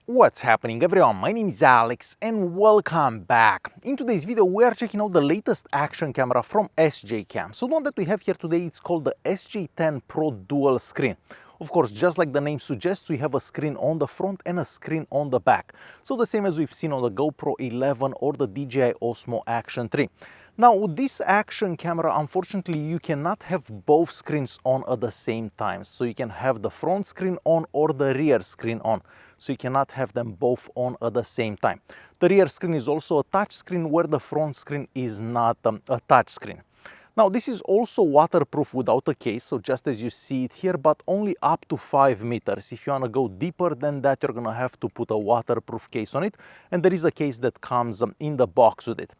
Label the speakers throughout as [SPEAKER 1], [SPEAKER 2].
[SPEAKER 1] What's happening everyone, my name is Alex and welcome back. In today's video we are checking out the latest action camera from SJCAM. So the one that we have here today is called the SJ10 Pro Dual Screen. Of course, just like the name suggests, we have a screen on the front and a screen on the back. So the same as we've seen on the GoPro 11 or the DJI Osmo Action 3. Now with this action camera, unfortunately you cannot have both screens on at the same time. So you can have the front screen on or the rear screen on. So you cannot have them both on at the same time. The rear screen is also a touch screen where the front screen is not a touch screen. Now this is also waterproof without a case, so just as you see it here, but only up to 5 meters. If you want to go deeper than that, you're going to have to put a waterproof case on it, and there is a case that comes in the box with it.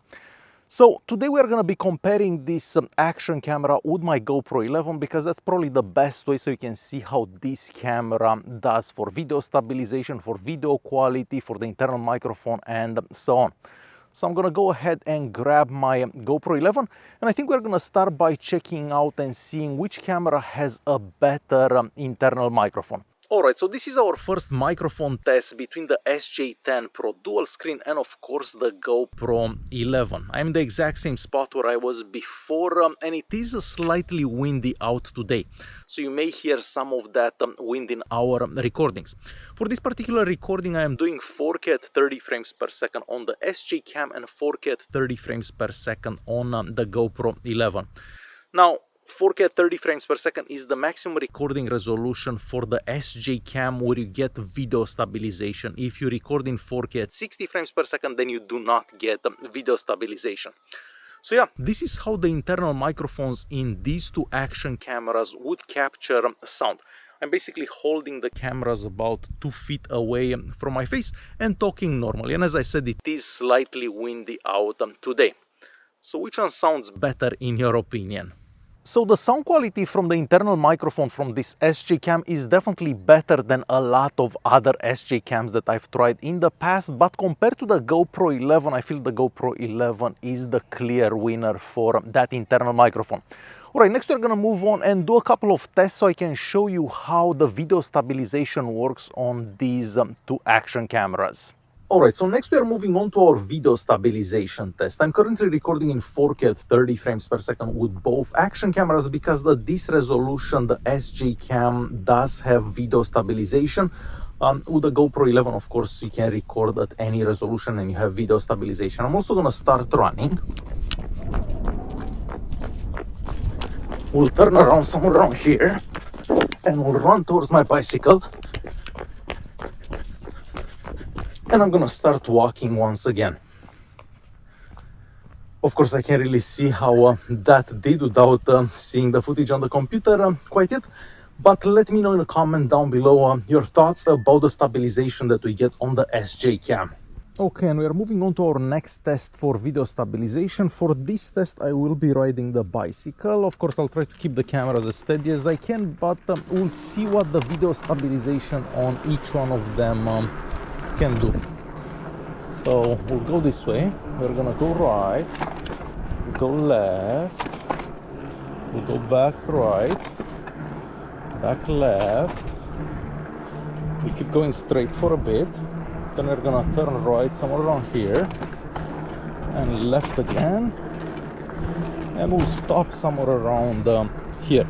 [SPEAKER 1] So today we are going to be comparing this action camera with my GoPro 11 because that's probably the best way so you can see how this camera does for video stabilization, for video quality, for the internal microphone and so on. So I'm going to go ahead and grab my GoPro 11 and I think we're going to start by checking out and seeing which camera has a better internal microphone. Alright, so this is our first microphone test between the SJ10 Pro Dual Screen and of course the GoPro 11. I'm in the exact same spot where I was before and it is slightly windy out today. So you may hear some of that wind in our recordings. For this particular recording I am doing 4K at 30 frames per second on the SJCAM and 4K at 30 frames per second on the GoPro 11. Now 4K 30 frames per second is the maximum recording resolution for the SJCAM where you get video stabilization. If you record in 4K at 60 frames per second, then you do not get video stabilization. So yeah, this is how the internal microphones in these two action cameras would capture sound. I'm basically holding the cameras about 2 feet away from my face and talking normally. And as I said, it is slightly windy out today. So which one sounds better in your opinion? So the sound quality from the internal microphone from this SJCAM is definitely better than a lot of other SJCAMs that I've tried in the past, but compared to the GoPro 11, I feel the GoPro 11 is the clear winner for that internal microphone. Alright, next we're gonna move on and do a couple of tests so I can show you how the video stabilization works on these two action cameras. Alright, so next we are moving on to our video stabilization test. I'm currently recording in 4K at 30 frames per second with both action cameras because this resolution, the SJCAM, does have video stabilization. With the GoPro 11, of course, you can record at any resolution and you have video stabilization. I'm also going to start running. We'll turn around somewhere around here and we'll run towards my bicycle. And I'm gonna start walking once again. Of course, I can't really see how that did without seeing the footage on the computer quite yet. But let me know in a comment down below your thoughts about the stabilization that we get on the SJCAM. Okay, and we are moving on to our next test for video stabilization. For this test, I will be riding the bicycle. Of course, I'll try to keep the cameras as steady as I can, but we'll see what the video stabilization on each one of them can do. So we'll go this way, we're gonna go right, we'll go left, we'll go back right, back left, we'll keep going straight for a bit, then we're gonna turn right somewhere around here, and left again, and we'll stop somewhere around here.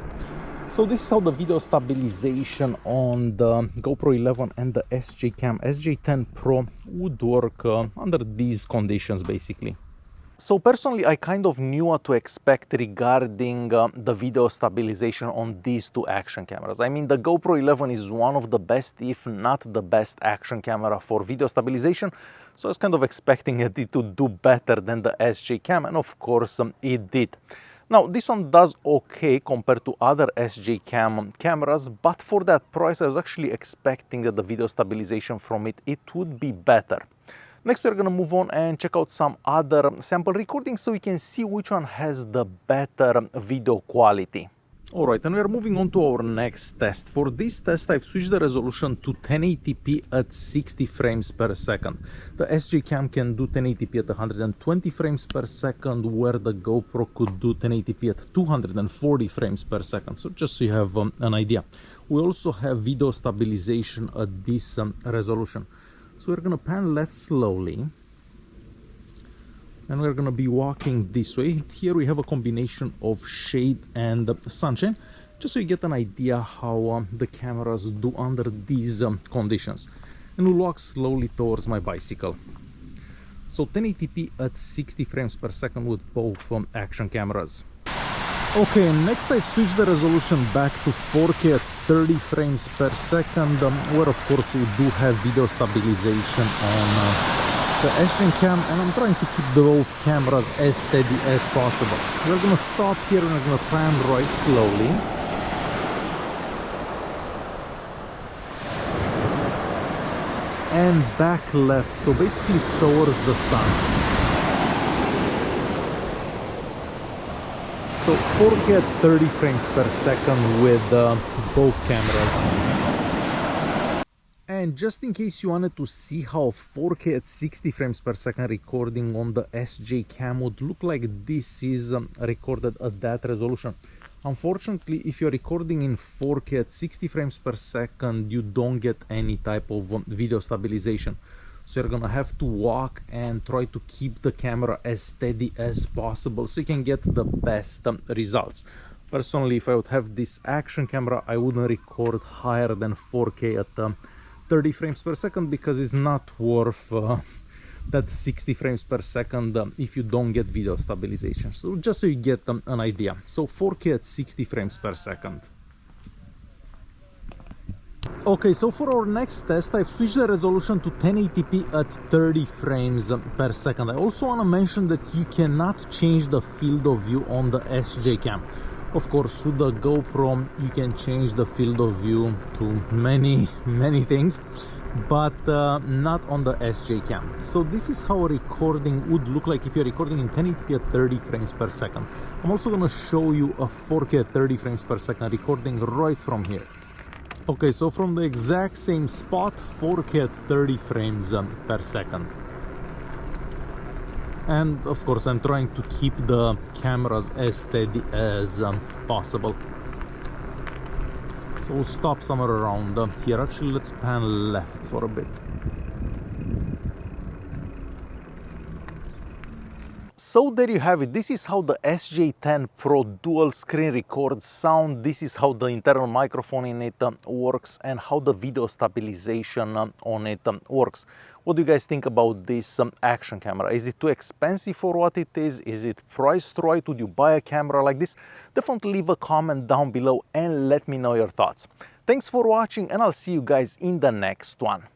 [SPEAKER 1] So this is how the video stabilization on the GoPro 11 and the SJCAM SJ10 Pro would work under these conditions basically. So personally, I kind of knew what to expect regarding the video stabilization on these two action cameras. I mean, the GoPro 11 is one of the best, if not the best action camera for video stabilization. So I was kind of expecting it to do better than the SJCAM, and of course it did. Now, this one does okay compared to other SJCAM cameras, but for that price, I was actually expecting that the video stabilization from it would be better. Next, we're going to move on and check out some other sample recordings so we can see which one has the better video quality. Alright, and we are moving on to our next test. For this test, I've switched the resolution to 1080p at 60 frames per second. The SJCAM can do 1080p at 120 frames per second, where the GoPro could do 1080p at 240 frames per second. So just so you have an idea. We also have video stabilization at this resolution. So we're gonna pan left slowly, and we're gonna be walking this way. Here we have a combination of shade and sunshine, just so you get an idea how the cameras do under these conditions. And we'll walk slowly towards my bicycle. So 1080p at 60 frames per second with both action cameras. Okay, next I've switched the resolution back to 4K at 30 frames per second, where of course we do have video stabilization on the SJCAM, and I'm trying to keep both cameras as steady as possible. We're gonna stop here and we're gonna pan right slowly. And back left, so basically towards the sun. So 4K at 30 frames per second with both cameras. And just in case you wanted to see how 4K at 60 frames per second recording on the SJCAM would look like, this is recorded at that resolution. Unfortunately, if you're recording in 4K at 60 frames per second, you don't get any type of video stabilization. So you're gonna have to walk and try to keep the camera as steady as possible so you can get the best results. Personally, if I would have this action camera, I wouldn't record higher than 4K at 30 frames per second, because it's not worth that 60 frames per second if you don't get video stabilization. So just so you get an idea. So 4K at 60 frames per second. Okay, so for our next test, I've switched the resolution to 1080p at 30 frames per second. I also want to mention that you cannot change the field of view on the SJCAM. Of course, with the GoPro, you can change the field of view to many things, but not on the SJCAM. So this is how a recording would look like if you're recording in 1080p at 30 frames per second. I'm also going to show you a 4K at 30 frames per second recording right from here. Okay, so from the exact same spot, 4K at 30 frames per second. And of course, I'm trying to keep the cameras as steady as possible. So we'll stop somewhere around here. Actually, let's pan left for a bit. So there you have it. This is how the SJ10 Pro dual screen records sound. This is how the internal microphone in it works, and how the video stabilization on it works. What do you guys think about this action camera? Is it too expensive for what it is? Is it priced right? Would you buy a camera like this? Definitely leave a comment down below and let me know your thoughts. Thanks for watching, and I'll see you guys in the next one.